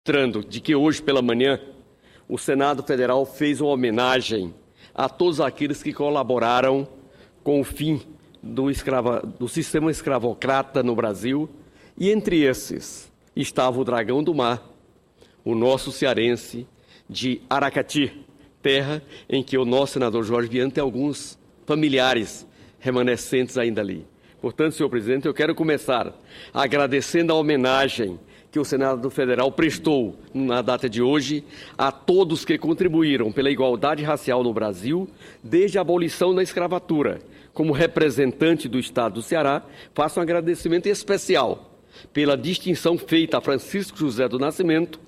Mostrando de que hoje pela manhã o Senado Federal fez uma homenagem a todos aqueles que colaboraram com o fim do sistema escravocrata no Brasil, e entre esses estava o Dragão do Mar, o nosso cearense de Aracati, terra em que o nosso senador Jorge Viana tem alguns familiares remanescentes ainda ali. Portanto, senhor presidente, eu quero começar agradecendo a homenagem que o Senado Federal prestou na data de hoje a todos que contribuíram pela igualdade racial no Brasil desde a abolição da escravatura. Como representante do Estado do Ceará, faço um agradecimento especial pela distinção feita a Francisco José do Nascimento,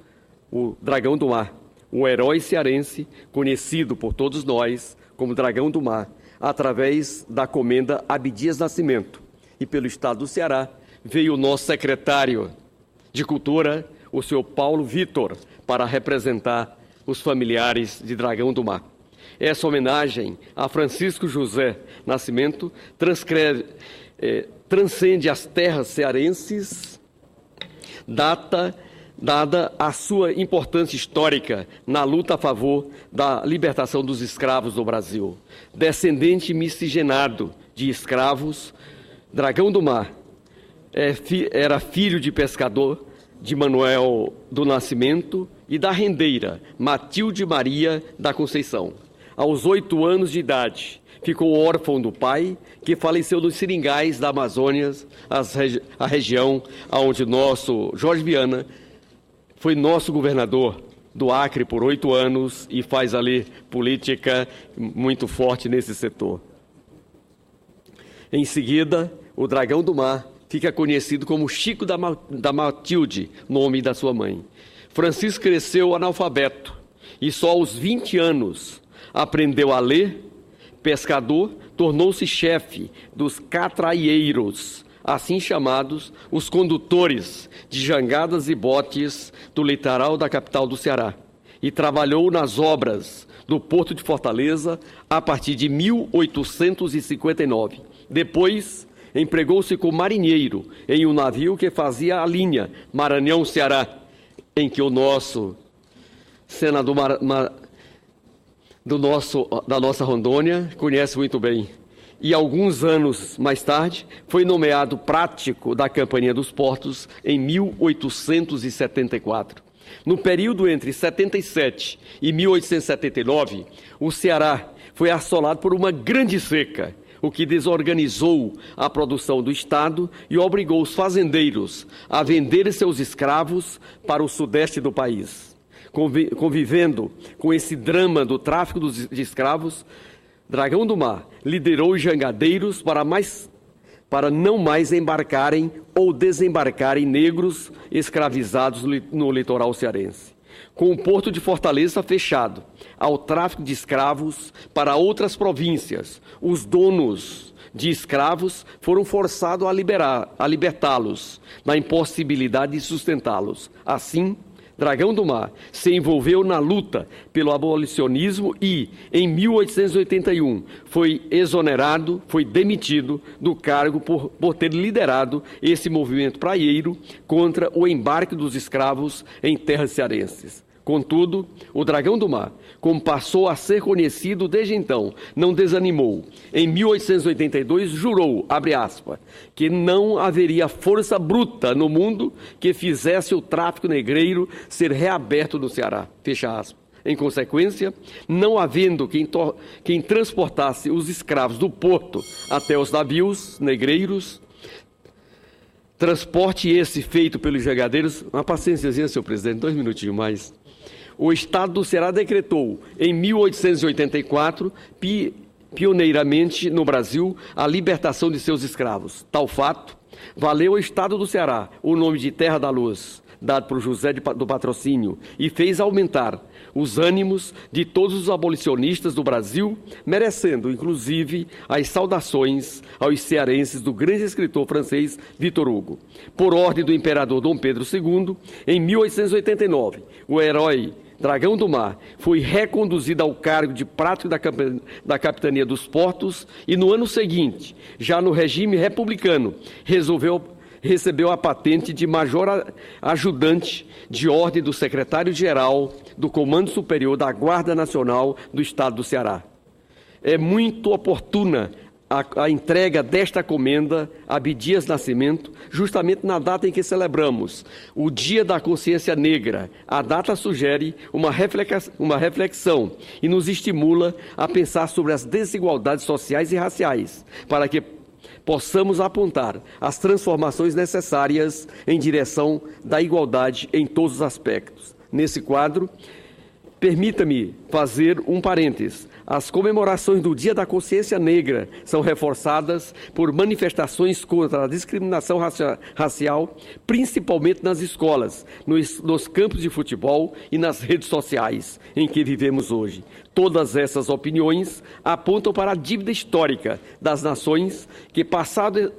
o Dragão do Mar, um herói cearense conhecido por todos nós como Dragão do Mar, através da Comenda Abdias Nascimento. E pelo Estado do Ceará veio o nosso secretário de Cultura, o senhor Paulo Vitor, para representar os familiares de Dragão do Mar. Essa homenagem a Francisco José Nascimento transcende as terras cearenses, dada a sua importância histórica na luta a favor da libertação dos escravos do Brasil. Descendente miscigenado de escravos, Dragão do Mar era filho de pescador de Manuel do Nascimento e da rendeira Matilde Maria da Conceição. Aos 8 anos de idade, ficou órfão do pai, que faleceu nos seringais da Amazônia, a região onde nosso Jorge Viana foi nosso governador do Acre por 8 anos e faz ali política muito forte nesse setor. Em seguida, o Dragão do Mar fica conhecido como Chico da Matilde, nome da sua mãe. Francisco cresceu analfabeto e só aos 20 anos aprendeu a ler. Pescador, tornou-se chefe dos catraieiros, assim chamados os condutores de jangadas e botes do litoral da capital do Ceará, e trabalhou nas obras do Porto de Fortaleza a partir de 1859. Depois, empregou-se como marinheiro em um navio que fazia a linha Maranhão-Ceará, em que o nosso senador da nossa Rondônia conhece muito bem. E alguns anos mais tarde foi nomeado prático da Companhia dos Portos em 1874. No período entre 77 e 1879, o Ceará foi assolado por uma grande seca, o que desorganizou a produção do Estado e obrigou os fazendeiros a vender seus escravos para o sudeste do país. Convivendo com esse drama do tráfico de escravos, Dragão do Mar liderou os jangadeiros para não mais embarcarem ou desembarcarem negros escravizados no litoral cearense. Com o porto de Fortaleza fechado ao tráfico de escravos para outras províncias, os donos de escravos foram forçados a libertá-los, na impossibilidade de sustentá-los. Assim, Dragão do Mar se envolveu na luta pelo abolicionismo e, em 1881, foi demitido do cargo por ter liderado esse movimento praieiro contra o embarque dos escravos em terras cearenses. Contudo, o Dragão do Mar, como passou a ser conhecido desde então, não desanimou. Em 1882, jurou, abre aspas, que não haveria força bruta no mundo que fizesse o tráfico negreiro ser reaberto no Ceará, fecha aspas. Em consequência, não havendo quem transportasse os escravos do porto até os navios negreiros, transporte esse feito pelos jangadeiros, uma paciênciazinha, senhor presidente, 2 minutinhos mais. O Estado do Ceará decretou, em 1884, pioneiramente no Brasil, a libertação de seus escravos. Tal fato valeu ao Estado do Ceará o nome de Terra da Luz, dado por José do Patrocínio, e fez aumentar os ânimos de todos os abolicionistas do Brasil, merecendo, inclusive, as saudações aos cearenses do grande escritor francês Victor Hugo. Por ordem do imperador Dom Pedro II, em 1889, o herói Dragão do Mar foi reconduzido ao cargo de prático da Capitania dos Portos e, no ano seguinte, já no regime republicano, resolveu recebeu a patente de major ajudante de ordem do secretário-geral do Comando Superior da Guarda Nacional do Estado do Ceará. É muito oportuna a entrega desta comenda a Abdias Nascimento, justamente na data em que celebramos o Dia da Consciência Negra. A data sugere uma reflexão e nos estimula a pensar sobre as desigualdades sociais e raciais, para que possamos apontar as transformações necessárias em direção da igualdade em todos os aspectos. Nesse quadro, permita-me fazer um parênteses. As comemorações do Dia da Consciência Negra são reforçadas por manifestações contra a discriminação racial, principalmente nas escolas, nos campos de futebol e nas redes sociais em que vivemos hoje. Todas essas opiniões apontam para a dívida histórica das nações que, passado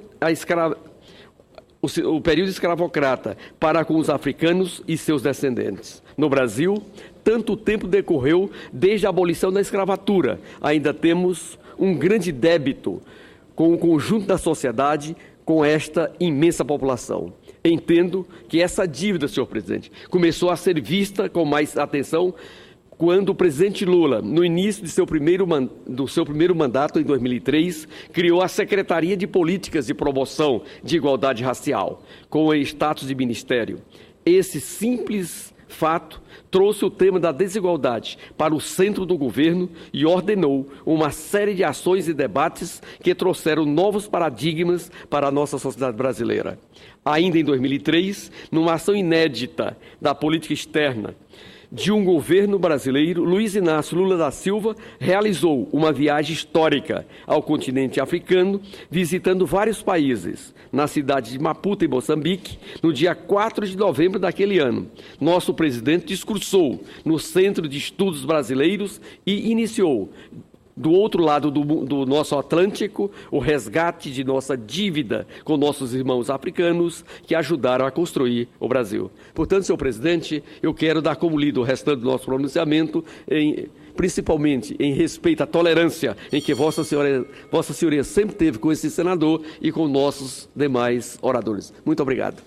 o período escravocrata para com os africanos e seus descendentes. No Brasil, tanto tempo decorreu desde a abolição da escravatura. Ainda temos um grande débito com o conjunto da sociedade, com esta imensa população. Entendo que essa dívida, senhor presidente, começou a ser vista com mais atenção quando o presidente Lula, no início do seu primeiro mandato, em 2003, criou a Secretaria de Políticas de Promoção de Igualdade Racial, com o status de ministério. Esse simples fato trouxe o tema da desigualdade para o centro do governo e ordenou uma série de ações e debates que trouxeram novos paradigmas para a nossa sociedade brasileira. Ainda em 2003, numa ação inédita da política externa de um governo brasileiro, Luiz Inácio Lula da Silva realizou uma viagem histórica ao continente africano, visitando vários países. Na cidade de Maputo, em Moçambique, no dia 4 de novembro daquele ano, nosso presidente discursou no Centro de Estudos Brasileiros e iniciou, do outro lado do nosso Atlântico, o resgate de nossa dívida com nossos irmãos africanos que ajudaram a construir o Brasil. Portanto, senhor presidente, eu quero dar como lido o restante do nosso pronunciamento, principalmente em respeito à tolerância em que Vossa Senhoria sempre teve com esse senador e com nossos demais oradores. Muito obrigado.